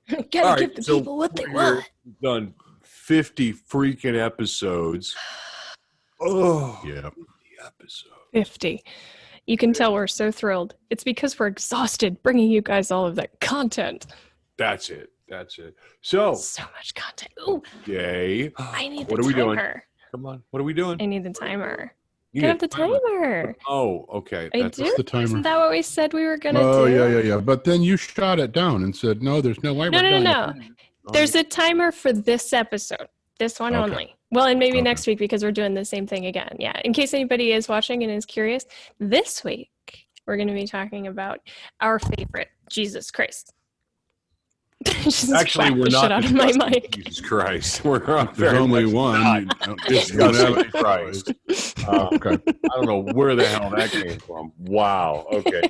Gotta give the people what they want. We've done 50 freaking episodes. Oh, yeah. 50 episodes. 50. You can tell we're so thrilled. It's because we're exhausted bringing you guys all of that content. That's it. So much content. Ooh, okay. I need What the are we timer. doing? Come on. What are we doing? I need the timer. You Can I need have the timer? Oh, okay. I That's do? the timer. Isn't that what we said we were going to do? Oh, yeah. But then you shot it down and said, no, there's no way we're doing No. it. There's a timer for this episode. This one only. Well, and maybe next week because we're doing the same thing again. Yeah. In case anybody is watching and is curious, this week we're going to be talking about our favorite, Jesus Christ. Actually, we're not out of my mic. Jesus Christ. We're on There's only one. Discussing Christ. Okay. I don't know where the hell that came from. Wow. Okay.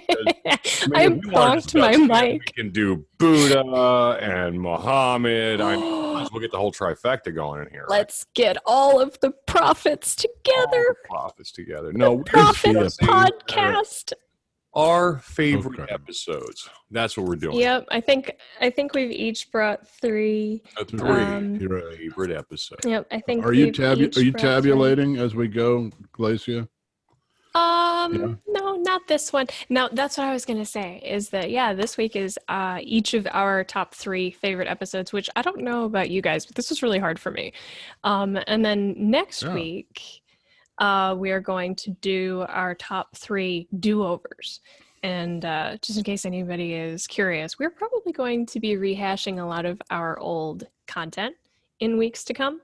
I bonked my mic. We can do Buddha and Muhammad. We'll get the whole trifecta going in here. Right? Let's get all of the prophets together. No, Prophets podcast. Our favorite episodes. That's what we're doing. Yep, I think we've each brought three. Favorite episodes. Yep, I think. Are you tabulating as we go, Glacia? No, not this one. No, that's what I was gonna say. Is that this week is each of our top 3 favorite episodes, which I don't know about you guys, but this was really hard for me. And then next week. We are going to do our top 3 do-overs. And just in case anybody is curious, we're probably going to be rehashing a lot of our old content in weeks to come.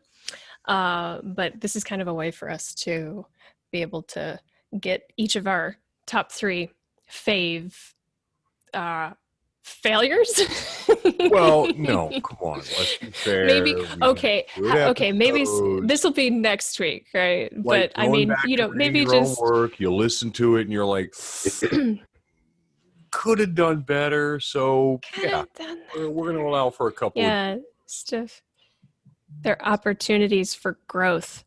But this is kind of a way for us to be able to get each of our top 3 fave failures. Well, no, come on. Let's be fair. Maybe maybe this will be next week, right? Like, but I mean, maybe just work. You listen to it and you're like, could have done better. So we're going to allow for a couple. Stuff. They're opportunities for growth,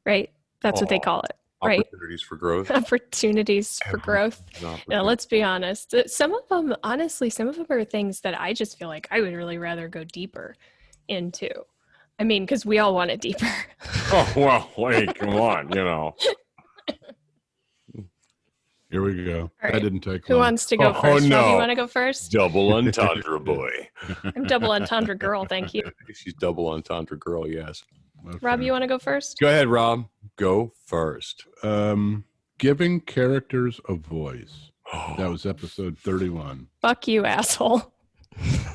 right? That's what they call it. Right. Opportunities for growth. Opportunities for growth. Now, let's be honest. Some of them are things that I just feel like I would really rather go deeper into. I mean, because we all want it deeper. Oh, well, wait, come on, Here we go. Right. That didn't take long. Who wants to go first? No. Rob, you want to go first? Double entendre boy. I'm double entendre girl, thank you. She's double entendre girl, yes. Okay. Rob, you want to go first? Go ahead, Rob. Go first. Giving characters a voice. That was episode 31. Fuck you, asshole.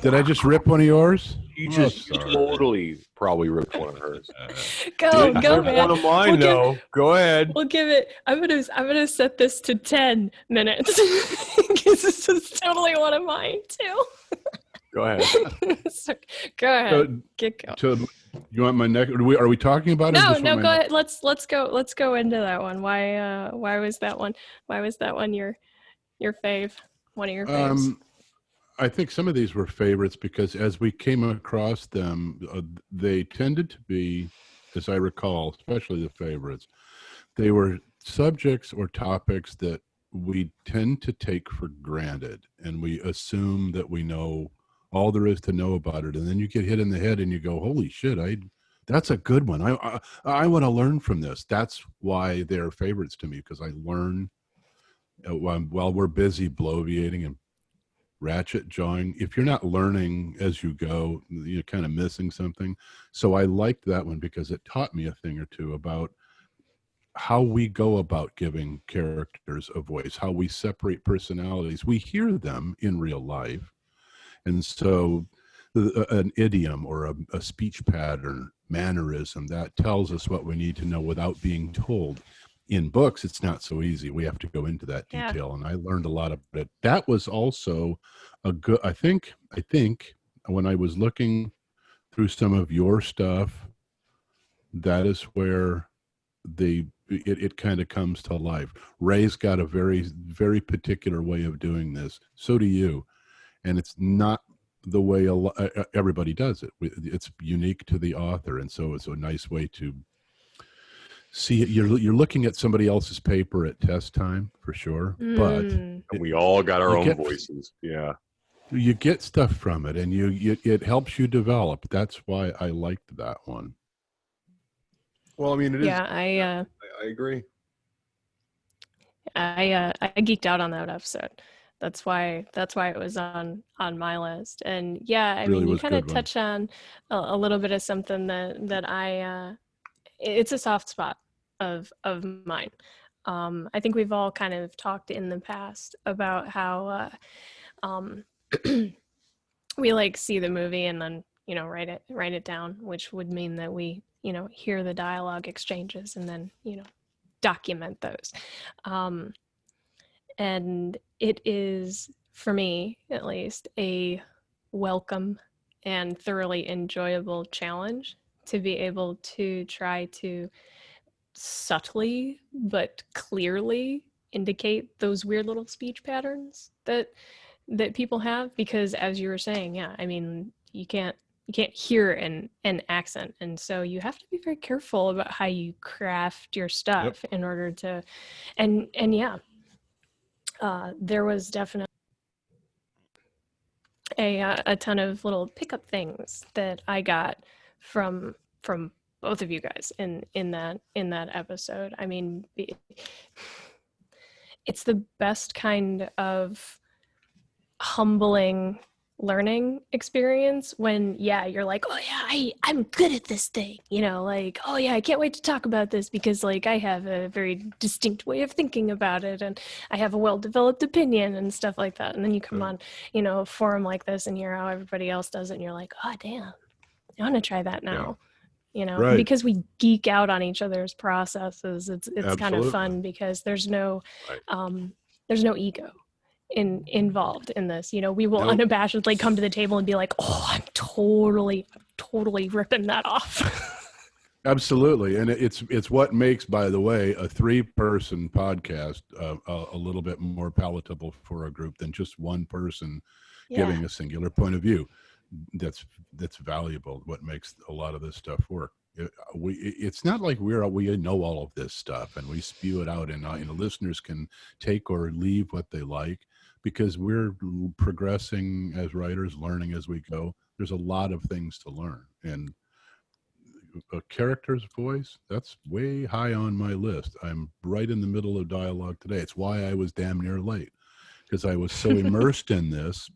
Did I just rip one of yours? You just totally probably ripped one of hers. Go, man. One of mine, though. Go ahead. We'll give it. I'm gonna set this to 10 minutes because this is totally one of mine too. Go ahead. Go ahead. Get going. You want my next? Are we talking about it? No. Go ahead. Let's go into that one. Why was that one? Why was that one your fave? One of your faves? I think some of these were favorites because as we came across them, they tended to be, as I recall, especially the favorites, they were subjects or topics that we tend to take for granted, and we assume that we know all there is to know about it, and then you get hit in the head and you go, holy shit, that's a good one. I want to learn from this. That's why they're favorites to me, because I learn while we're busy bloviating and ratchet jawing. If you're not learning as you go, you're kind of missing something. So I liked that one because it taught me a thing or two about how we go about giving characters a voice, how we separate personalities. We hear them in real life. And so an idiom or a speech pattern, mannerism, that tells us what we need to know without being told. In books, it's not so easy. We have to go into that detail. And I learned a lot about it. That was also a good, I think when I was looking through some of your stuff, that is where it kind of comes to life. Ray's got a very, very particular way of doing this. So do you. And it's not the way everybody does it. It's unique to the author. And so it's a nice way to see it. You're looking at somebody else's paper at test time for sure. But we all got our own voices. Yeah. you get stuff from it, and it helps you develop. That's why I liked that one. Well, I mean, it is. Yeah, I agree. I geeked out on that episode. That's why it was on my list. And yeah, I Really mean, you was a kind of good one. touch on a little bit of something that it's a soft spot of mine. I think we've all kind of talked in the past about how um, we like see the movie and then write it down, which would mean that we hear the dialogue exchanges and then document those. Um, and it is, for me at least, a welcome and thoroughly enjoyable challenge to be able to try to subtly but clearly indicate those weird little speech patterns that people have, because as you were saying, yeah, I mean, you can't hear an accent, and so you have to be very careful about how you craft your stuff in order to and yeah, there was definitely a ton of little pickup things that I got from both of you guys in that episode. I mean, it's the best kind of humbling learning experience when you're like, oh yeah, I'm good at this thing, like, oh yeah, I can't wait to talk about this because like I have a very distinct way of thinking about it and I have a well-developed opinion and stuff like that. And then you come on a forum like this and hear how everybody else does it and you're like, oh damn, I want to try that now. Right. Because we geek out on each other's processes. It's kind of Absolutely. fun because there's no ego involved in this. We will unabashedly come to the table and be like, oh, I'm totally ripping that off. Absolutely, and it's what makes, by the way, a 3-person podcast a little bit more palatable for a group than just one person giving a singular point of view. That's valuable. What makes a lot of this stuff work. It's not like we know all of this stuff and we spew it out, and listeners can take or leave what they like, because we're progressing as writers, learning as we go. There's a lot of things to learn, and a character's voice, that's way high on my list. I'm right in the middle of dialogue today. It's why I was damn near late, because I was so immersed in this.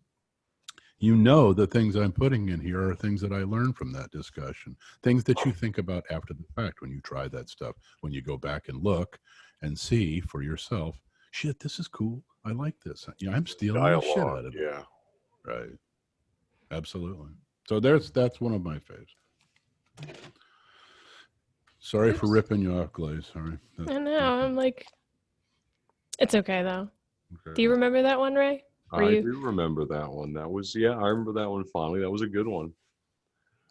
The things I'm putting in here are things that I learned from that discussion, things that you think about after the fact when you try that stuff, when you go back and look and see for yourself, shit, this is cool. I like this. I'm stealing the shit out of it. Yeah. Right. Absolutely. So that's one of my faves. Sorry for ripping you off, Glaze. Sorry. I know. I'm like, it's okay though. Okay. Do you remember that one, Ray? I do remember that one. That was, I remember that one fondly. That was a good one.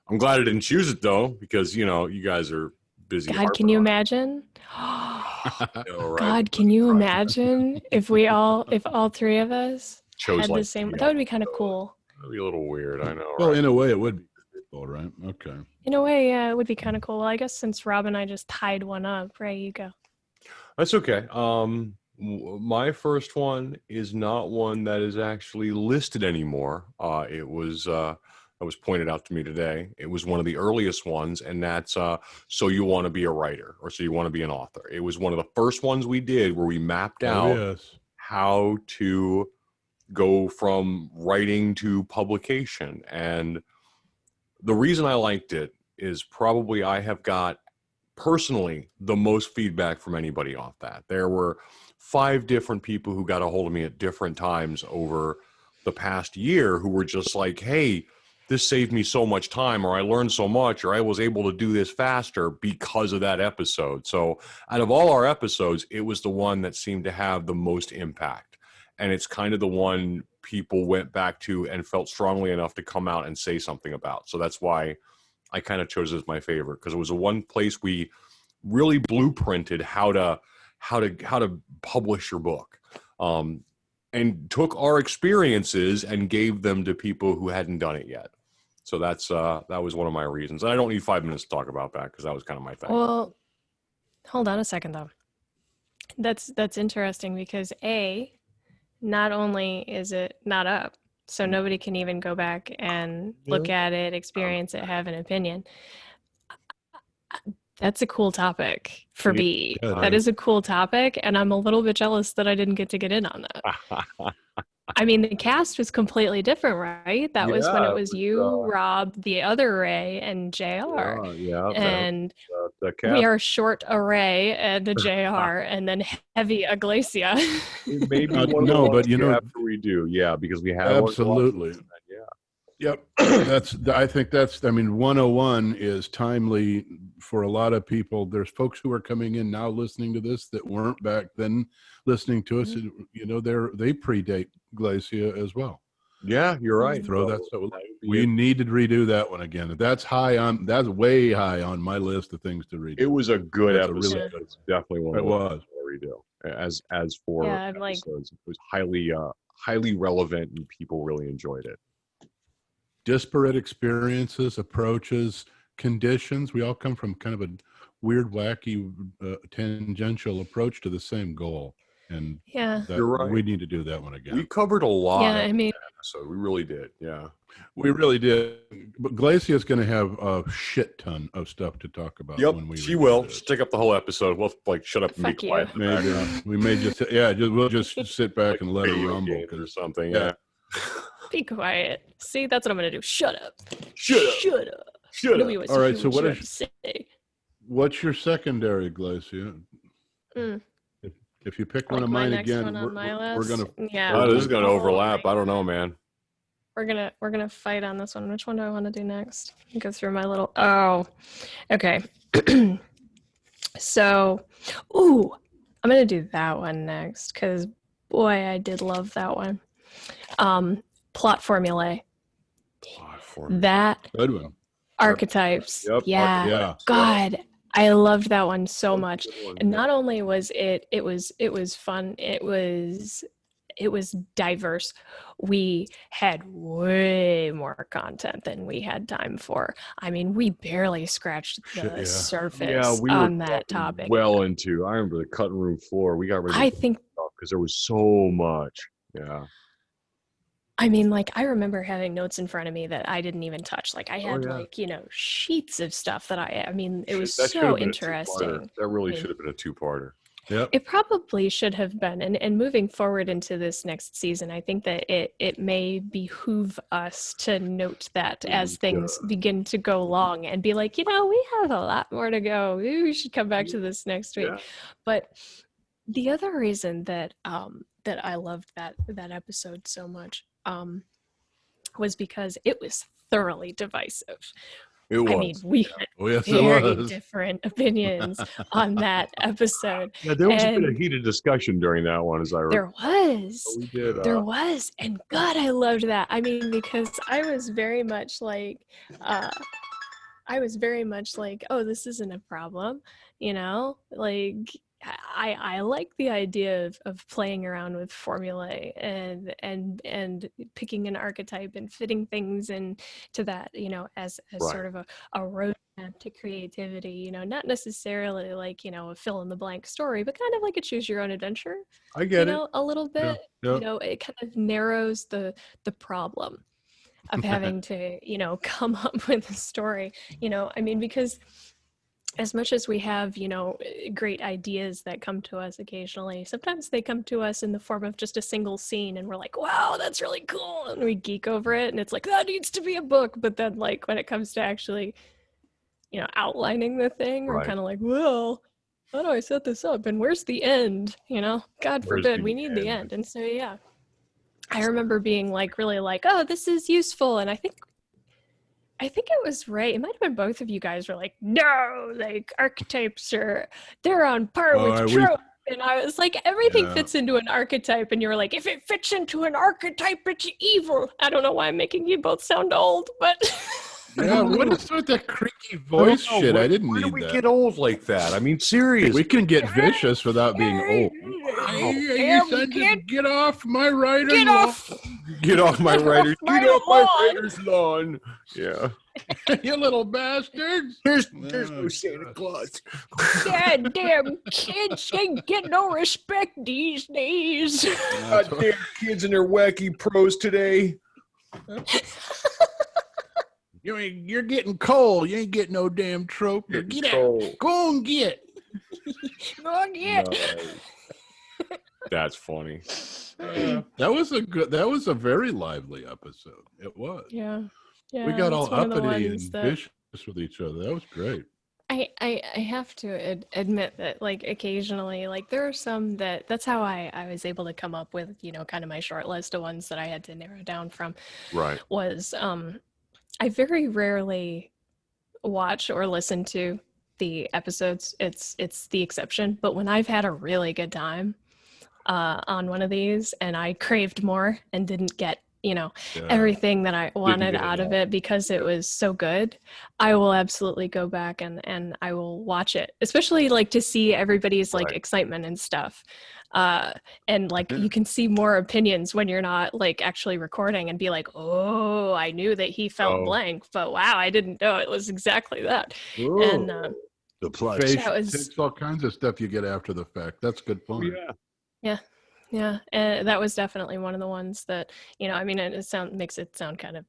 I'm glad I didn't choose it though, because you guys are busy. God, can you imagine? God, can you imagine if all 3 of us chose had the same? That would be kind of cool. That'd be a little weird, I know. Well, right? in a way, it would be cool, right? Okay. In a way, yeah, it would be kind of cool. Well, I guess since Rob and I just tied one up, Ray, you go. That's okay. My first one is not one that is actually listed anymore. It was pointed out to me today. It was one of the earliest ones, and that's So You Want to Be a Writer, or So You Want to Be an Author. It was one of the first ones we did where we mapped out how to go from writing to publication. And the reason I liked it is probably I have got personally the most feedback from anybody off that. There were 5 different people who got a hold of me at different times over the past year who were just like, hey, this saved me so much time, or I learned so much, or I was able to do this faster because of that episode. So out of all our episodes, it was the one that seemed to have the most impact. And it's kind of the one people went back to and felt strongly enough to come out and say something about. So that's why I kind of chose it as my favorite, because it was the one place we really blueprinted how to publish your book, and took our experiences and gave them to people who hadn't done it yet. So that was one of my reasons. And I don't need 5 minutes to talk about that because that was kind of my thing. Well, hold on a second though. That's interesting because not only is it not up So nobody can even go back and look at it, experience it, have an opinion. That's a cool topic for me. Yeah, That is a cool topic, and I'm a little bit jealous that I didn't get in on that. I mean, the cast was completely different, right? That was when Yeah, it it was was, you, Rob, the other Ray, and JR. yeah, And the we cast. are short a Ray and a JR, and then heavy a Glacia. It may be one of the no, ones but we have to redo. Yeah, because we have absolutely. Yeah. Yep. I think I mean, 101 is timely for a lot of people. There's folks who are coming in now listening to this that weren't back then listening to us. You know, they predate Glacia as well. Yeah, you're right. Throw that. So we need to redo that one again. That's way high on my list of things to redo. It was a good That's episode. a really It's definitely one It of was. the redo. As for I'm like, episodes, it was highly relevant and people really enjoyed it. Disparate experiences, approaches, conditions. We all come from kind of a weird, wacky, tangential approach to the same goal. And yeah, You're right. we need to do that one again. We covered a lot. yeah. I mean, So we really did. Yeah. We really did. But Glacia is going to have a shit ton of stuff to talk about. Yep. When She redo will. this. She'll take up the whole episode. We'll shut up and Fuck be you. quiet. Maybe we may we'll just sit back and let it Video rumble games or because something. Yeah. Yeah. be quiet. See, that's what I'm gonna do. Shut up. Shut up. Shut up. Shut Nobody up. wants All to right, hear so what what you is- have to say. what's your secondary, Glacia? Mm. If you pick one Like of my mine next again, one on my we're list. gonna Yeah. This is going to Oh overlap. my I don't know, God. man. We're gonna fight on this one. Which one do I want to do next? Go through my little. Oh, okay. So, I'm gonna do that one next because boy, I did love that one. Plot formulae. That good one. archetypes. Yep, Yeah. archetypes. God, I loved that one so much. Good one, And yeah. not only was it was fun, it was diverse. We had way more content than we had time for. I mean, we barely scratched Shit, the yeah. surface we on were that talking topic. well into. I remember the cutting room floor. We got rid of I the think stuff because there was so much. Yeah. I mean, like, I remember having notes in front of me that I didn't even touch. Like, I had, yeah. like, sheets of stuff that I mean, it was That should so have been a interesting. two-parter. That really I mean, should have been a two-parter. Yep. It probably should have been. And moving forward into this next season, I think that it may behoove us to note that as things begin to go along and be like, we have a lot more to go. Maybe we should come back to this next week. Yeah. But the other reason that that I loved that episode so much was because it was thoroughly divisive. It was. I mean, we had Yes, it very was. different opinions on that episode. Yeah, there was a bit of And heated discussion during that one, as I remember. there was. We did. There was. And God, I loved that. I mean, because I was very much like, oh, this isn't a problem, like I like the idea of playing around with formulae and picking an archetype and fitting things into that, as Right. sort of a roadmap to creativity, not necessarily like, a fill in the blank story, but kind of like a choose your own adventure, I get it. a little bit, Yeah. it kind of narrows the problem of having to, come up with a story, I mean, because as much as we have, great ideas that come to us occasionally, sometimes they come to us in the form of just a single scene and we're like, wow, that's really cool. And we geek over it and it's like, that needs to be a book. But then like when it comes to actually, outlining the thing, we're Right. kind of like, well, how do I set this up? And where's the end? God forbid, we need the end. And so, yeah, I remember being like, really like, oh, this is useful. And I think it was Ray. It might have been both of you guys were like, no, like archetypes they're on par with trope. And I was like, everything fits into an archetype. And you were like, if it fits into an archetype, it's evil. I don't know why I'm making you both sound old, but Yeah, what is with that creaky voice shit? I didn't Why need did we that. get old like that? I mean, seriously. We can get vicious without being old. Get off my rider's Get lawn. off! Get off my rider's my Get off my lawn. rider's lawn. Yeah. You little bastards. There's Oh, no Santa Claus. Goddamn kids ain't get no respect these days. Goddamn kids and their wacky pros today. You're getting coal. You ain't getting no damn trope. Get out. Go and get. Go get. Nice. That's funny. That was a very lively episode. It was. Yeah. We got all one of the uppity ones and that vicious with each other. That was great. I have to admit that, like, occasionally, like, there are some that's how I was able to come up with, kind of my short list of ones that I had to narrow down from. Right. Was I very rarely watch or listen to the episodes. It's the exception. But when I've had a really good time on one of these and I craved more and didn't get everything that I wanted out of it because it was so good, I will absolutely go back and I will watch it, especially like to see everybody's like excitement and stuff. And like you can see more opinions when you're not like actually recording and be like, oh, I knew that he felt blank, but wow, I didn't know it was exactly that. Ooh. And the facial tics, all kinds of stuff you get after the fact. That's good fun. Yeah, and that was definitely one of the ones that, I mean, it makes it sound kind of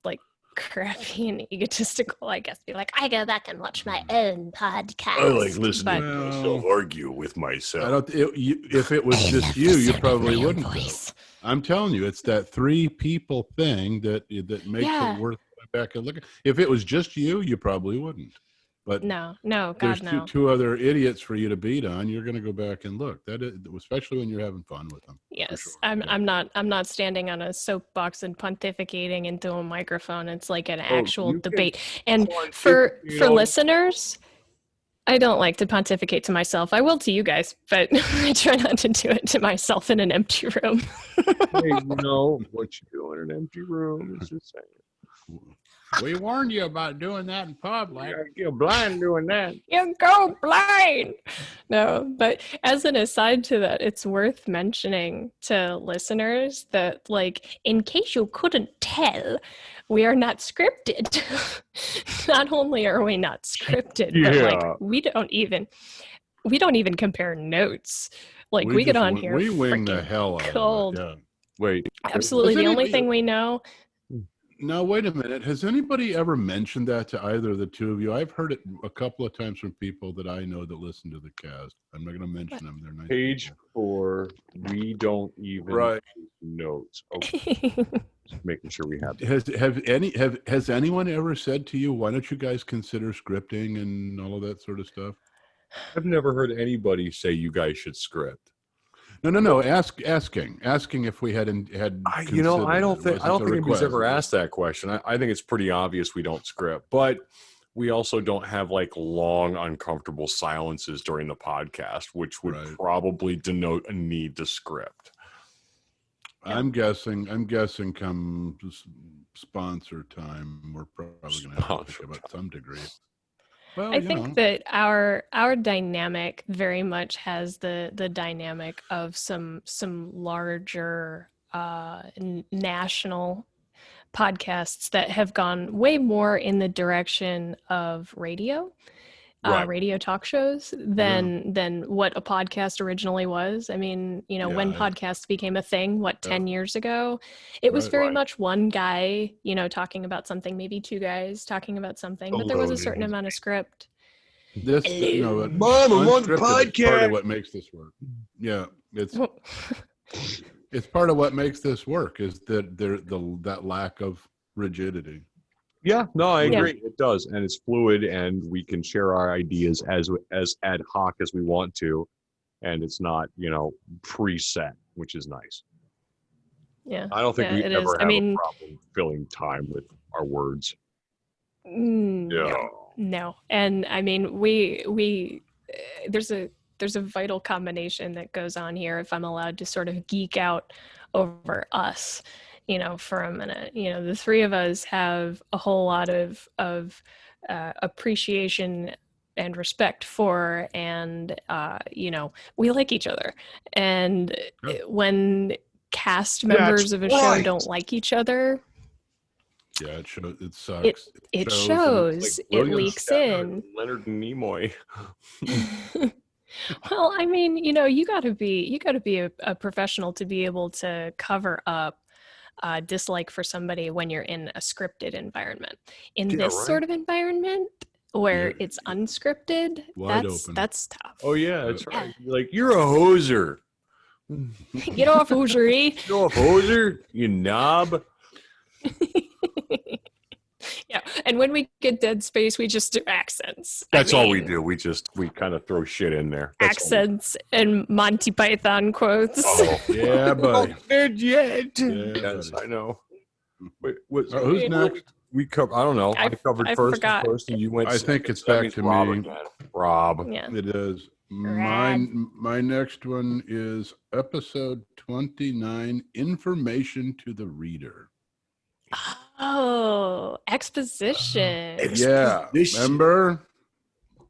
like crappy and egotistical, I guess. Be like, I go back and watch my own podcast. I like listening to myself argue with myself. If it was just you probably wouldn't. I'm telling you, it's that 3 people thing that makes it worth going back and looking. If it was just you probably wouldn't. But no, God, there's no. two other idiots for you to beat on. You're going to go back and look. That is, especially when you're having fun with them. Yes, sure. I'm not standing on a soapbox and pontificating into a microphone. It's like an actual debate. And for listeners, I don't like to pontificate to myself. I will to you guys, but I try not to do it to myself in an empty room. Hey, what you do in an empty room is just saying. We warned you about doing that in public. You're blind doing that. You go blind. No, but as an aside to that, it's worth mentioning to listeners that, like, in case you couldn't tell, we are not scripted. Not only are we not scripted, but like we don't even compare notes. Like we get on here, we wing the hell out cold. of it. Yeah. Wait, absolutely. The only thing we know. Now, wait a minute. Has anybody ever mentioned that to either of the two of you? I've heard it a couple of times from people that I know that listen to the cast. I'm not going to mention them. They're nice. Page 4, we don't even notes. Okay. Just making sure we have. Has anyone ever said to you, why don't you guys consider scripting and all of that sort of stuff? I've never heard anybody say you guys should script. No. Asking if we had. I don't think anybody's ever asked that question. I think it's pretty obvious we don't script, but we also don't have like long, uncomfortable silences during the podcast, which would probably denote a need to script. I'm guessing come sponsor time, we're probably going to have to think about some degree. Well, I think that our dynamic very much has the dynamic of some larger national podcasts that have gone way more in the direction of radio. Radio talk shows than what a podcast originally was. I mean, when podcasts became a thing, 10 years ago, it was very much one guy, talking about something, maybe 2 guys talking about something, but there was a certain amount of script. Mom, I'm on the podcast. Part of what makes this work. Yeah, it's part of what makes this work is that that lack of rigidity. Yeah, no, I agree. It does, and it's fluid, and we can share our ideas as ad hoc as we want to, and it's not preset, which is nice. Yeah, I don't think we ever have a problem filling time with our words. No, and I mean we there's a vital combination that goes on here. If I'm allowed to sort of geek out over us. For a minute, the 3 of us have a whole lot of appreciation and respect for, and we like each other. And when cast members of a show don't like each other, it shows. It sucks. It shows. It leaks in. Leonard Nimoy. Well, I mean, you got to be a professional to be able to cover up dislike for somebody when you're in a scripted environment. In Yeah, this right. sort of environment where Yeah. it's unscripted, Wide open. that's tough. Oh yeah, that's right. Like, you're a hoser. Get off, hosiery. Get off, hoser, you knob. Yeah, and when we get Dead Space, we just do accents. That's all we do. We kind of throw shit in there. That's Accents and Monty Python quotes. Oh, Yeah, buddy. not dead yet. Yeah, Yes, buddy. I know. Wait, what's, Who's next? We cover. I don't know. I covered I first, forgot. and you went. I think second, it's so that back means to Rob me. again. Rob. Yeah. It is. Rad. My next one is episode 29, Information to the Reader. Oh, exposition. Yeah, Exposition. remember?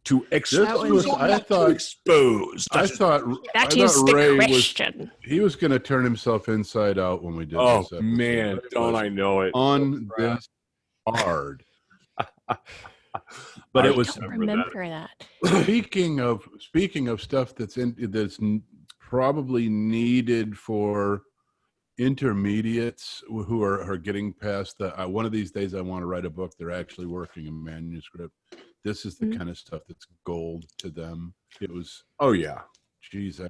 To I thought expose. I thought That is thought the Ray question. was going to turn himself inside out when we did Oh this episode. man, But it don't was I know it? on this hard. But I it was Don't remember that. speaking of stuff that's probably needed for intermediates who are getting past the one of these days I want to write a book. They're actually working a manuscript. This is the kind of stuff that's gold to them. It was, Oh yeah. geez,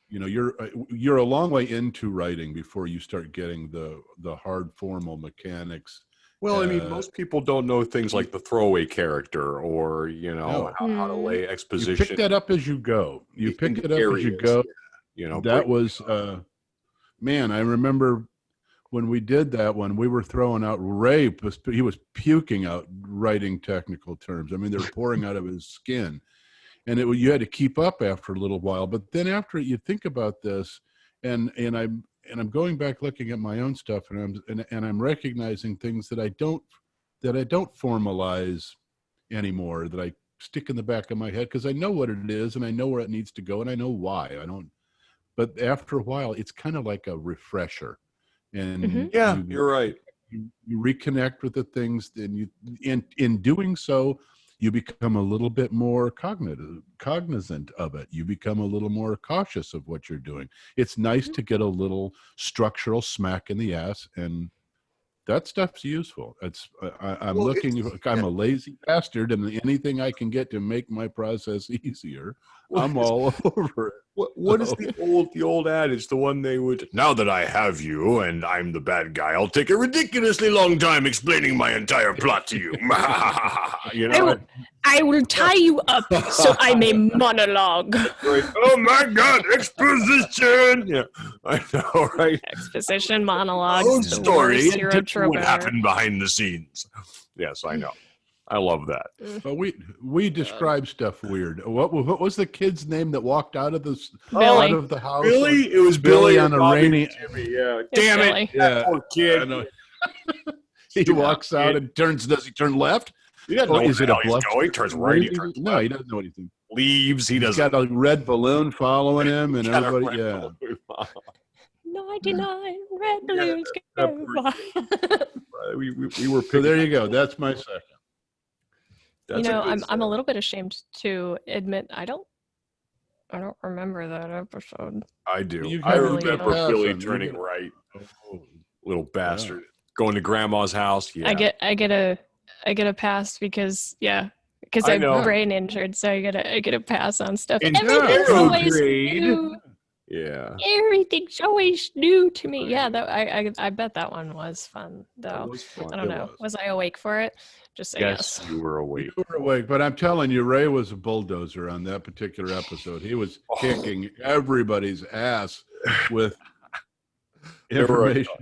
you're a long way into writing before you start getting the hard formal mechanics. Well, I mean, most people don't know things like the throwaway character, or No. how to lay You exposition. pick that up as you go. You in pick it up as you areas, go. yeah. That was man, I remember when we did that one, we were throwing out he was puking out writing technical terms. I mean, they're pouring out of his skin, and you had to keep up after a little while. But then after you think about this, and I'm going back looking at my own stuff, and I'm recognizing things that I don't formalize anymore, that I stick in the back of my head because I know what it is and I know where it needs to go and I know why. But after a while, it's kind of like a refresher, and Yeah, you're right. You reconnect with the things, and in doing so, you become a little bit more cognizant of it. You become a little more cautious of what you're doing. It's nice to get a little structural smack in the ass, and that stuff's useful. I'm a lazy bastard, and anything I can get to make my process easier, I'm all over it. What is the old adage? The one they would, now that I have you and I'm the bad guy, I'll take a ridiculously long time explaining my entire plot to you. You know? I will tie you up so I may monologue. Right. Oh my God, exposition! Yeah, I know, right? Exposition, monologue. Own story. Hero And trope what ever. happened behind the scenes? Yes, I know. I love that. But we describe stuff weird. What was the kid's name that walked out of the Billy. out of the house? Billy? It was Billy Billy on a Bobby rainy. Jimmy, yeah. It's Damn it. Billy. Yeah, Poor kid. I know. He walks out and turns. Does he turn left? He doesn't Or know is where it the a hell he's bluff? going. He turns right. He turns No, left. he doesn't know anything. Leaves. He He's doesn't. got a red balloon following him, and Got a everybody. red Yeah. balloon. 99 red balloons go by. We were. So there you go. That's my second. That's I'm a little bit ashamed to admit I don't remember that episode. I do. You I have to remember pass Billy him. turning You right. Oh, Little bastard. Going to grandma's house. Yeah. I get a pass because I I'm know. brain injured, so I get a pass on stuff. In Everything's third always grade. new. Yeah. Everything's always new to me. Yeah, I bet that one was fun though. That was fun. I don't know. Was I awake for it? Just say Yes, yes. you were awake. You were awake, but I'm telling you, Ray was a bulldozer on that particular episode. He was kicking everybody's ass with There were, information.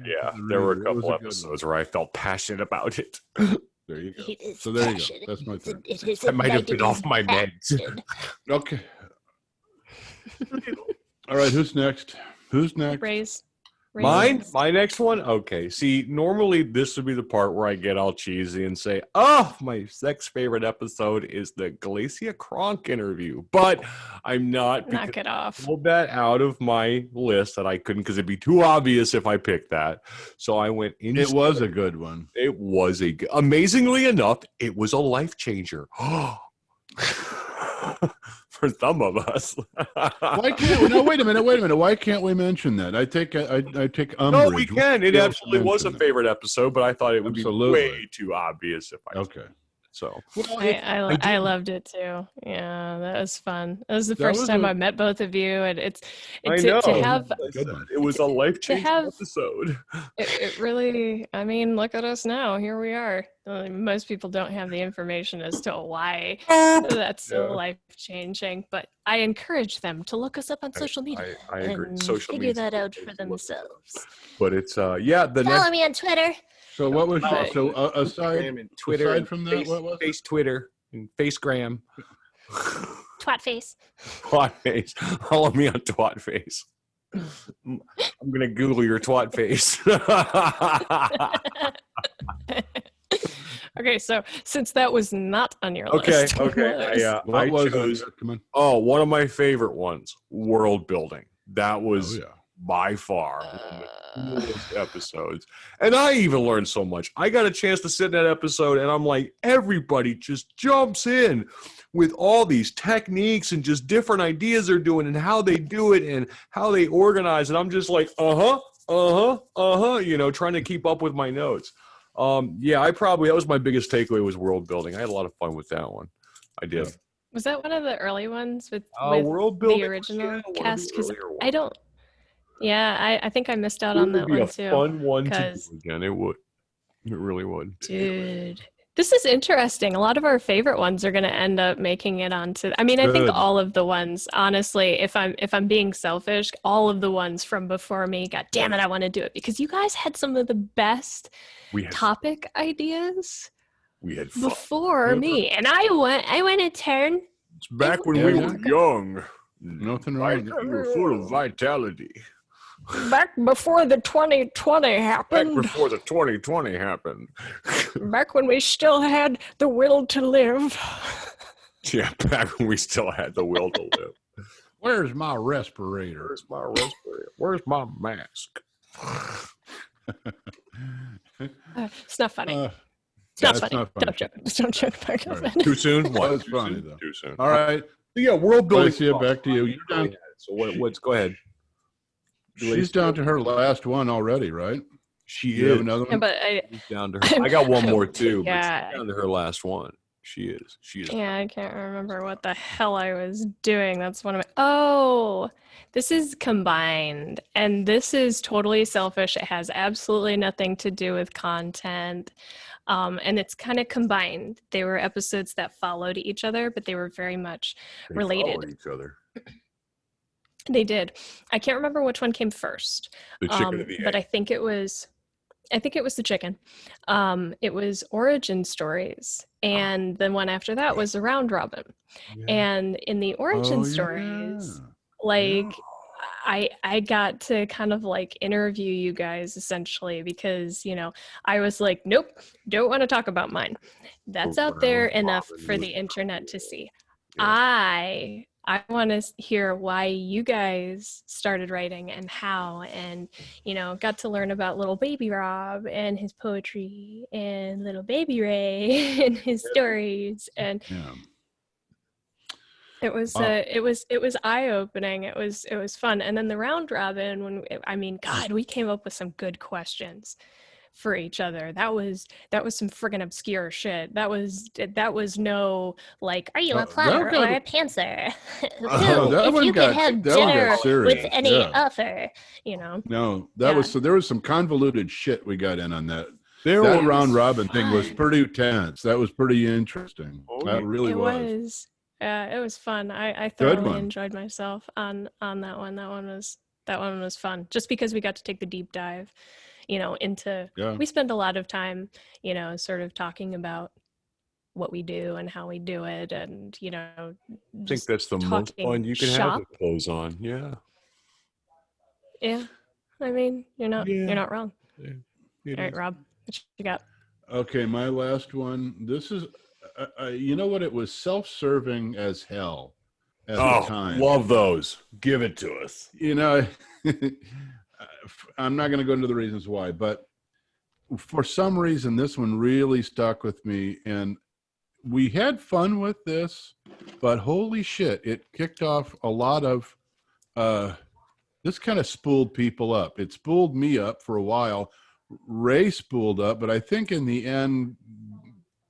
there were a It was couple good one. episodes where I felt passionate about it. There you go. It is So there you go. passionate. That's my thing. It is I might have been ignited off my and meds. passion. Okay. All right. Who's next? Raise. Mine? My next one? Okay. See, normally this would be the part where I get all cheesy and say, oh, my next favorite episode is the Glacia Cronk interview. But I'm not, because Knock it off. I pulled that out of my list that I couldn't, because it'd be too obvious if I picked that. So I went in. It was a good one. It was amazingly enough, it was a life changer. for some of us. Why can't we? No, wait a minute. Why can't we mention that? I take No, we umbrage. can. It Be able to absolutely was a mention that. favorite episode, but I thought it would Absolutely. be way too obvious if I. Okay. So Well, I loved it too. Yeah, that was fun. That was the That first was time a- I met both of you, and I know. to have Good one. It was a life-changing have- episode. it really. I mean, look at us now. Here we are. Most people don't have the information as to why that's so Yeah. life-changing, but I encourage them to look us up on social media I agree. and Social figure media that out is for a little- themselves. But it's yeah. The Follow next me on Twitter. So what was Right. aside and Twitter, aside and from that? face, What was it? face Twitter and Facegram. Twat face. Twat face. Follow me on Twat face. I'm gonna Google your twat face. Okay, so since that was not on your list, okay. What I was chose. it? Come on. Oh, one of my favorite ones, world building. That was Oh, yeah. by far one of the coolest episodes. And I even learned so much. I got a chance to sit in that episode, and I'm like, everybody just jumps in with all these techniques and just different ideas they're doing and how they do it and how they organize. And I'm just like, trying to keep up with my notes. That was my biggest takeaway was world building. I had a lot of fun with that one. I did. was that one of the early ones with World building the was, original one of the cast? Because earlier ones. I don't. Yeah, I think I missed out It on would that be one a too. fun one to 'cause- do again. It would. It really would. Dude, this is interesting. A lot of our favorite ones are going to end up making it onto. I mean, I think Good. all of the ones, honestly, if I'm being selfish, all of the ones from before me. God damn it, I want to do it because you guys had some of the best We had topic ideas we had fun. before Yep. me, and I went a turn. It's back when Yeah, we yeah. were young. Nothing wrong. We were full of vitality. Back before the 2020 Back happened. before the 2020 happened. Back when we still had the will to live. Yeah, back when we still had the will to live. Where's my respirator? Where's my respirator? Where's my mask? It's not funny. It's yeah, not it's funny. not funny. Don't joke. Don't joke about All it. right. Too soon? What? That was Too funny, soon? though. Too soon. All right. Yeah, world building. Glacia, back to you. You're down. So what's go ahead. She's down to her last one already, right? She You have is. another Yeah, one? but She's down to her. I got one more too. Yeah. But she's down to her last one. She is. She is. yeah, I can't remember what the hell I was doing. That's one of my. Oh, this is combined, and this is totally selfish. It has absolutely nothing to do with content. And it's kind of combined. They were episodes that followed each other, but they were very much They related. followed each other. They did. I can't remember which one came first. The chicken or the But egg. I think it was the chicken. It was origin stories. And the one after that was the round robin. Yeah. And in the origin Oh, stories, yeah. like I got to kind of like interview you guys essentially because, I was like, nope, don't want to talk about mine. That's out there Round enough robin for was the internet to see. Yeah. I want to hear why you guys started writing and how, and got to learn about little baby Rob and his poetry and little baby Ray and his stories, and Yeah. it was Wow. it was eye opening. It was fun, and then the round robin. God, we came up with some good questions for each other. That was some friggin' obscure shit. That was no like, Are you Oh, a plumber that got- or a pantser? Oh, that if one you got- could have that one got dinner serious, with any yeah. offer. No, that was Yeah. so there was some convoluted shit we got in on that. There That was- round robin thing was fun. pretty tense. That was pretty interesting. Oh, That yeah. really It was. was. It was fun. I Good thoroughly one. enjoyed myself on that one. That one was fun. Just because we got to take the deep dive, into. Yeah. We spend a lot of time, sort of talking about what we do and how we do it, and I think just that's the most talking fun you can have shop. with clothes on. Yeah. Yeah, I mean, you're not wrong. It All right, is. Rob, what you got? Okay, my last one. This is, you know what? It was self-serving as hell at the Oh, time. love those. Give it to us. I'm not going to go into the reasons why, but for some reason, this one really stuck with me. And we had fun with this, but holy shit, it kicked off a lot of this kind of spooled people up. It spooled me up for a while. Ray spooled up, but I think in the end,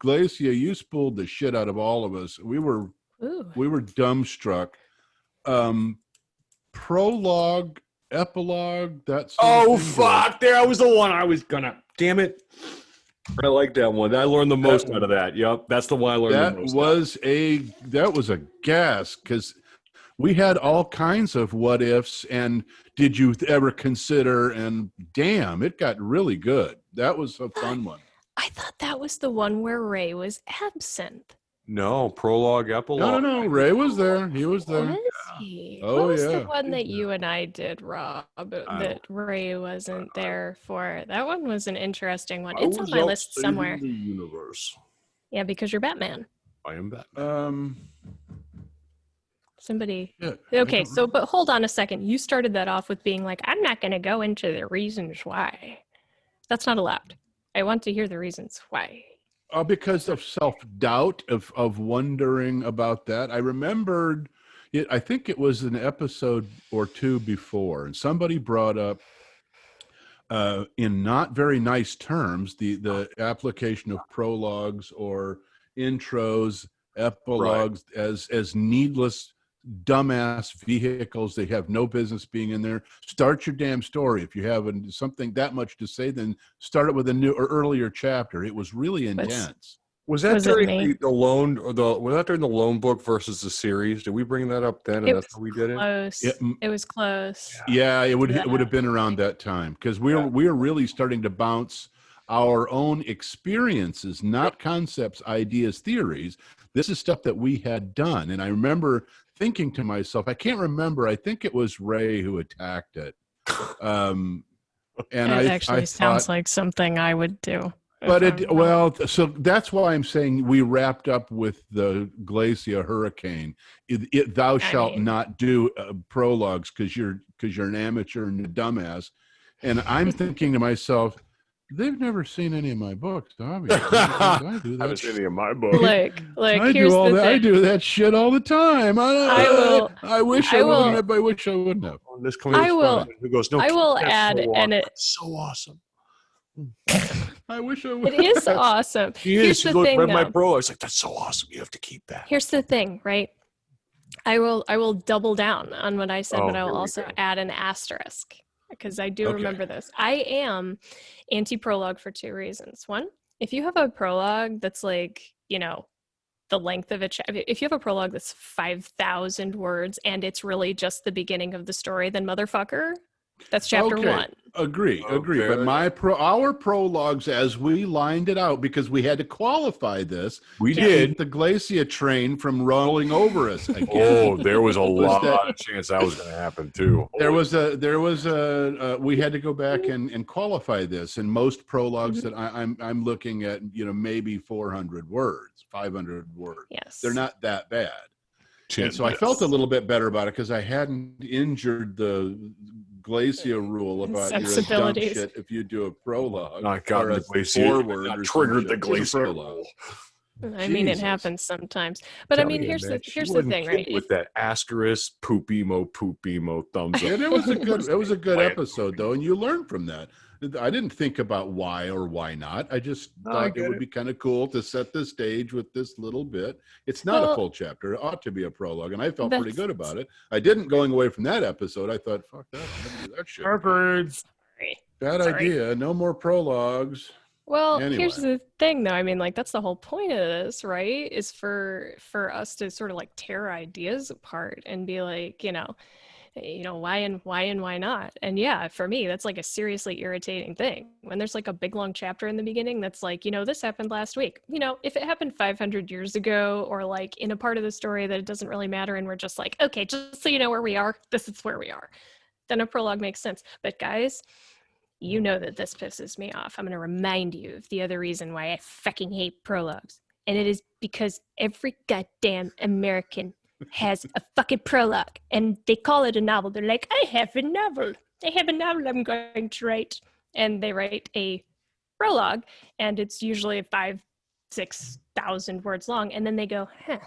Glacia, you spooled the shit out of all of us. We were dumbstruck. Prologue, epilogue, that's fuck! There was the one I was gonna. Damn it! I like that one. I learned the most out of that. Yep, that's the one I learned the most. That was a gas because we had all kinds of what ifs and did you ever consider, and damn, it got really good. That was a fun one. I thought that was the one where Ray was absent. No, prologue, epilogue. No. Ray was there. He was there. Was he? Oh, what was yeah. the one that you and I did, Rob, that Ray wasn't there for? That one was an interesting one. It's on my list somewhere. The universe. Yeah, because you're Batman. I am Batman. Somebody. Yeah, Okay, so but hold on a second. You started that off with being like, I'm not going to go into the reasons why. That's not allowed. I want to hear the reasons why. Because of self-doubt, of wondering about that. I remembered it. I think it was an episode or two before, and somebody brought up in not very nice terms the application of prologues or intros, epilogues as needless dumbass vehicles. They have no business being in there. Start your damn story. If you have something that much to say, then start it with a new or earlier chapter. It was really intense. Was that during the loan or was that during the loan book versus the series? Did we bring that up then? And that's how we did it. It was close. Yeah, it would have been around that time because we were really starting to bounce our own experiences, not concepts, ideas, theories. This is stuff that we had done, and I remember thinking to myself, I can't remember. I think it was Ray who attacked it. And it actually sounds like something I would do. But so that's why I'm saying we wrapped up with the Glacia hurricane. Thou shalt not do prologues because you're an amateur and a dumbass. And I'm thinking to myself, they've never seen any of my books, obviously. I do that. I haven't seen any of my books. Look, here's the thing. I do that shit all the time. I wish I wouldn't have. I will add, and it's so awesome. I wish I would. It is awesome. Here's the thing, read my prologue. It's like, that's so awesome. You have to keep that. Here's the thing, right? I will double down on what I said, but I will also add an asterisk because I do remember this. I am anti-prologue for two reasons. One, if you have a prologue that's like, the length of it, if you have a prologue that's 5,000 words and it's really just the beginning of the story, then motherfucker, that's chapter one. Agree. But our prologues, as we lined it out, because we had to qualify this, we did keep the Glacia train from rolling over us again. Oh, there was a lot of chance that was going to happen too. There was we had to go back and qualify this. And most prologues that I'm looking at, maybe 400 words, 500 words. Yes, they're not that bad. And so I felt a little bit better about it because I hadn't injured the Glacia rule about your dumb shit if you do a prologue. Not got the Glacia. Triggered the Glacia rule. I mean, it happens sometimes. But I mean, here's the thing, right? With that asterisk, poop emo, thumbs up. And it was a good episode though, and you learned from that. I didn't think about why or why not. I just thought it would be kind of cool to set the stage with this little bit. It's not a full chapter. It ought to be a prologue, and I felt pretty good about it. I didn't going away from that episode. I thought, fuck that. I'm gonna do that shit. Harvard. Bad idea. No more prologues. Well, here's the thing, though. I mean, like, that's the whole point of this, right? Is for us to sort of like tear ideas apart and be like, why and why not? And yeah, for me, that's like a seriously irritating thing. When there's like a big long chapter in the beginning that's like, this happened last week. If it happened 500 years ago or like in a part of the story that it doesn't really matter and we're just like, okay, just so you know where we are, this is where we are, then a prologue makes sense. But guys, you know that this pisses me off. I'm going to remind you of the other reason why I fucking hate prologues. And it is because every goddamn American has a fucking prologue and they call it a novel. They're like, I have a novel I'm going to write. And they write a prologue and it's usually a 5 6,000 words long, and then they go, huh.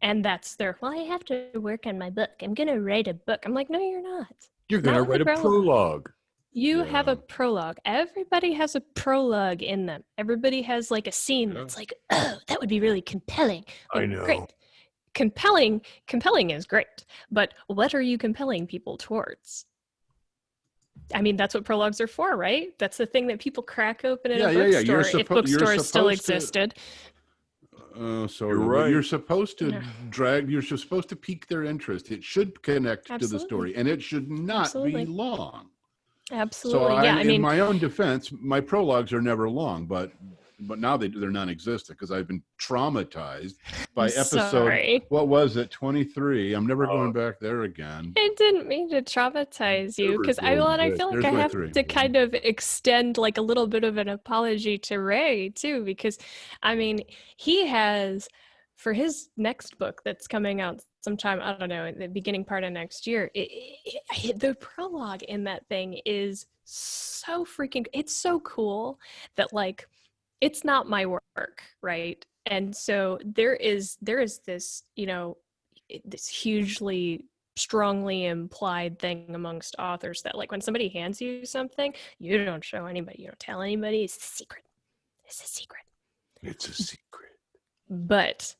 And that's their, well, I have to work on my book. I'm going to write a book. I'm like, no, you're not. You're going to Not with write the a prologue. You have Yeah. a prologue. Everybody has a prologue in them. Everybody has like a scene that's like, oh, that would be really compelling. I Like, know. great. Compelling is great, but what are you compelling people towards? I mean, that's what prologues are for, right? That's the thing that people crack open in a bookstore, if bookstores still existed. Oh, sorry. You're But right. you're supposed to Yeah. you're supposed to pique their interest. It should connect to the Absolutely. story, and it should not Absolutely. be long. Absolutely. So Yeah, I in mean, my own defense, my prologues are never long, but now they're non-existent because I've been traumatized by I'm episode, sorry. what was it, 23. I'm never going back there again. I didn't mean to traumatize you because I feel like There's I my have 3. to kind of extend like a little bit of an apology to Ray too, because I mean, he has, for his next book that's coming out sometime, I don't know, in the beginning part of next year, the prologue in that thing is so freaking, it's so cool that like, it's not my work, right? And so there is this, you know, this hugely strongly implied thing amongst authors that like when somebody hands you something, you don't show anybody, you don't tell anybody. It's a secret. It's a secret. It's a secret. But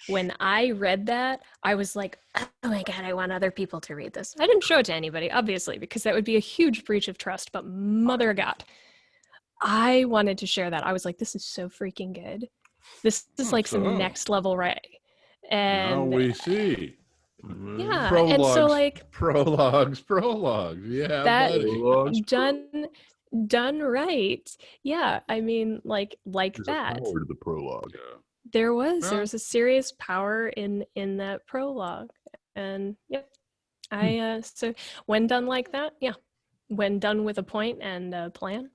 when I read that, I was like, oh my God, I want other people to read this. I didn't show it to anybody, obviously, because that would be a huge breach of trust, but mother of God, I wanted to share that. I was like, this is so freaking good. This is like some next level Ray. And now we see. yeah, Prologues, and so like prologues. Yeah, that buddy. done right. Yeah, I mean, like There's that. a power to the prologue. There was Well, a serious power in that prologue, and yep. So when done like that, yeah, when done with a point and a plan,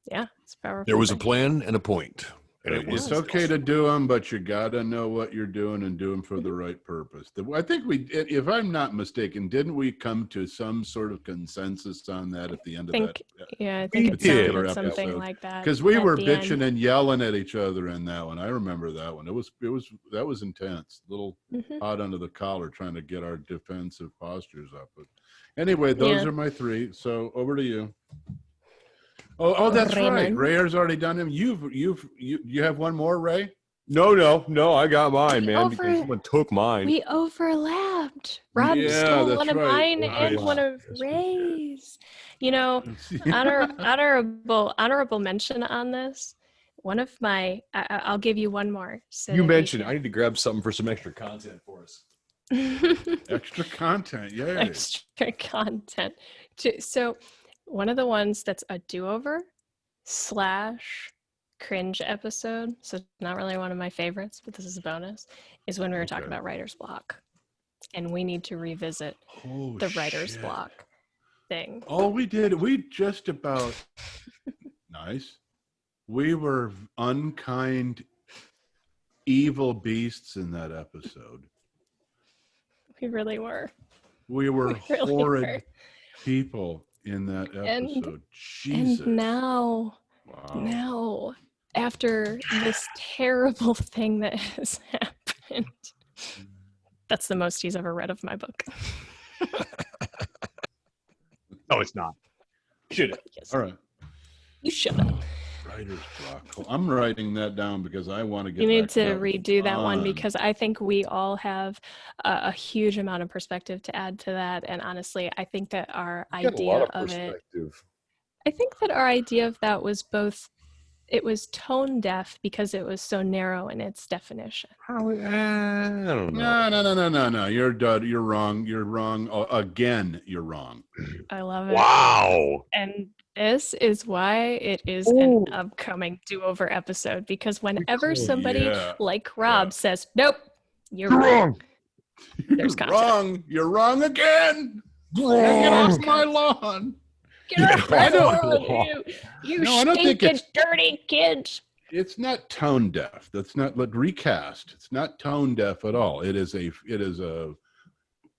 yeah, it's powerful. There was a thing. plan and a point, and it was It's okay to do them, but you got to know what you're doing and do them for the right purpose. I think if I'm not mistaken, didn't we come to some sort of consensus on that at the end of that? Yeah, I think it did. sounded something like that. Because we at were the bitching end. and yelling at each other in that one. I remember that one. That was intense. A little Mhm. hot under the collar, trying to get our defensive postures up. But anyway, those are my 3. So over to you. Oh, that's right. Raymond. Rayer's already done him. You have one more, Ray? No, I got mine, man, because someone took mine. We overlapped. Rob Yeah, stole that's one of right. mine and one of Ray's. You know, Yeah. honorable mention on this. One of my, I'll give you one more. So You that mentioned can- I need to grab something for some extra content for us. Extra content, yay. extra content. So one of the ones that's a do-over / cringe episode, so it's not really one of my favorites, but this is a bonus, is when we were talking about writer's block. And we need to revisit the writer's block thing. Oh, we did. We just about nice. We were unkind, evil beasts in that episode. We really were. We were really horrid were. people in that episode. And Jesus. And now, after this terrible thing that has happened, that's the most he's ever read of my book. No, it's not. Should it? Yes. All right. You should have. Writer's block. Well, I'm writing that down because I want to get You need back to that redo that one on. because I think we all have a huge amount of perspective to add to that. And honestly, I think that our idea of it, I think that our idea of that was both, it was tone deaf because it was so narrow in its definition. I don't know. No. You're dead. You're wrong. You're wrong. Again, you're wrong. I love it. Wow. And this is why it is an upcoming do-over episode, because whenever somebody like Rob says, nope, you're wrong. There's content. Wrong. You're wrong again. Get off my lawn. Get off my lawn, you No, I don't think stinking dirty kids. It's not tone deaf. That's not recast. It's not tone deaf at all.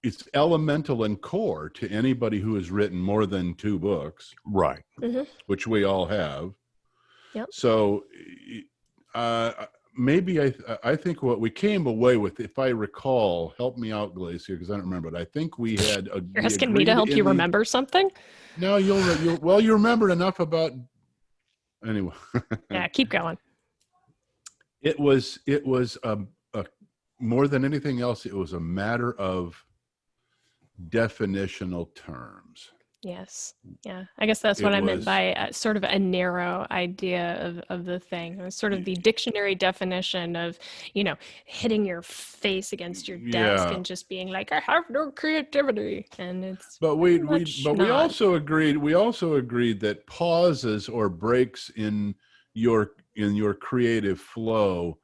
It's elemental and core to anybody who has written more than 2 books, Right. Mm-hmm. which we all have. Yep. So maybe I think what we came away with, if I recall, help me out, Glacia, because I don't remember it. I think we had You're we asking me to agreed help in you the- remember something? No, you remembered enough about anyway. Yeah, keep going. It was a more than anything else, it was a matter of definitional terms. Yes. Yeah. I guess that's It what I meant was by sort of a narrow idea of the thing. It was sort of the dictionary definition of, hitting your face against your desk yeah. and just being like, I have no creativity. And it's But pretty we much but we not. also agreed that pauses or breaks in your creative flow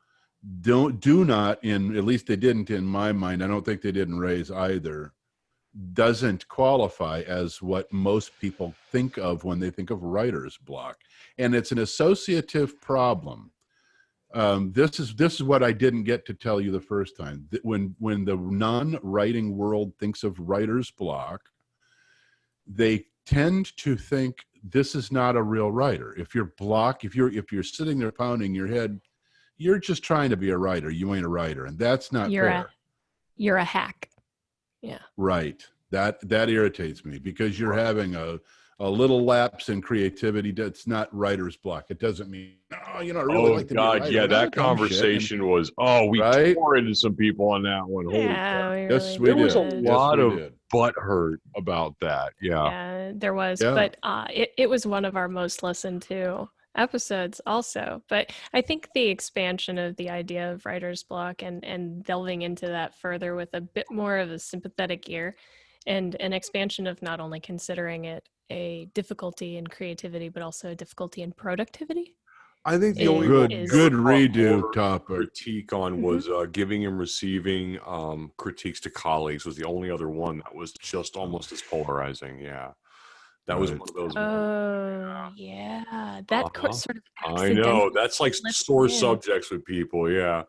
do not, in at least they didn't in my mind, I don't think they did in Ray's either, doesn't qualify as what most people think of when they think of writer's block. And it's an associative problem. This is what I didn't get to tell you the first time. When the non-writing world thinks of writer's block, they tend to think this is not a real writer. If you're sitting there pounding your head, you're just trying to be a writer. You ain't a writer, and that's not fair. You're a hack. Yeah. Right. That irritates me because you're having a little lapse in creativity. That's not writer's block. It doesn't mean, I really like to be a writer. Yeah, No, that dumb shit. conversation was, we Right? tore into some people on that one. Holy crap. Yeah, we Yes, really we There was a did. did. Yes, lot we of did. butt hurt about that. Yeah. Yeah, there was, Yeah. but it was one of our most listened to episodes also. But I think the expansion of the idea of writer's block and delving into that further with a bit more of a sympathetic ear and an expansion of not only considering it a difficulty in creativity, but also a difficulty in productivity. I think the only Good one we good ever caught redo more topic. critique on was giving and receiving critiques to colleagues was the only other one that was just almost as polarizing. Yeah. That was Right. one of those. Oh, yeah. That sort of I know. That's like slipped sore in. subjects with people. Yeah.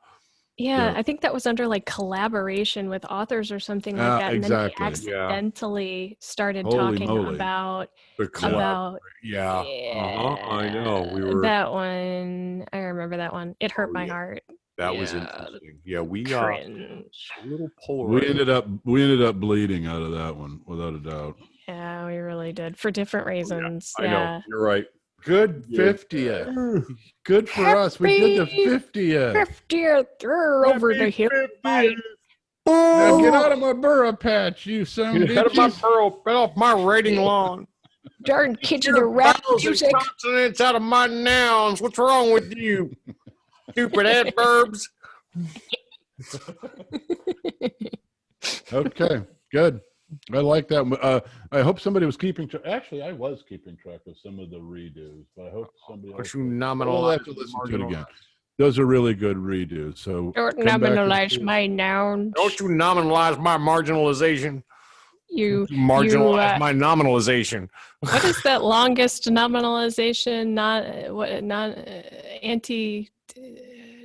Yeah, Yeah. I think that was under like collaboration with authors or something like that. And then Exactly. they accidentally started Holy talking moly. about The about yeah. I know. We were. that one. I remember that one. It hurt Oh, my yeah. heart. That was Yeah, interesting. Yeah. We cringe. a little We polarized. ended up bleeding out of that one, without a doubt. Yeah, we really did for different reasons. I know. Yeah. You're right. Good Yeah. 50th. Good for us. We did the 50th. 50th. Over the hill. Now get out of my burrow patch, you son of a Get out of my bitches. pearl, get off my rating lawn. Darn kitchen Your to rap vowels and music. consonants out of my nouns. What's wrong with you? Stupid adverbs. Okay, good. I like that. I hope somebody was keeping track. Actually, I was keeping track of some of the redos, but I hope somebody else. You We'll nominalize have to listen to it again. Those are really good redos. So Don't come back and nominalize see- my nouns. Don't you nominalize my marginalization. You Marginalize my nominalization. what is that longest nominalization? Not what non anti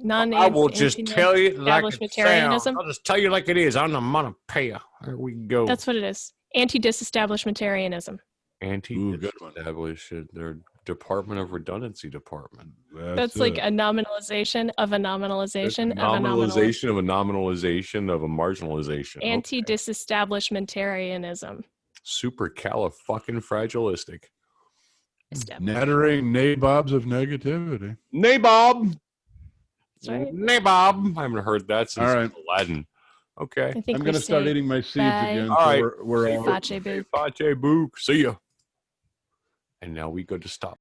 non. I will just tell you like it sounds. establishmentarianism. I'll just tell you like it is. I'm the monopayer. There we go. That's what it is. Anti-disestablishmentarianism. Ooh, good one. Anti-establish their Department of Redundancy department. That's like a nominalization of a nominalization of a Nominalization of a nominalization of a marginalization. Anti-disestablishmentarianism. Super fragilistic. Nattering nabobs of negativity. Nabob. That's right. Nabob. I haven't heard that since All right. Aladdin. Okay. I think I'm going to start eating my seeds again. All right. We're all Pache boop. Pache boop. See ya. And now we go to stop.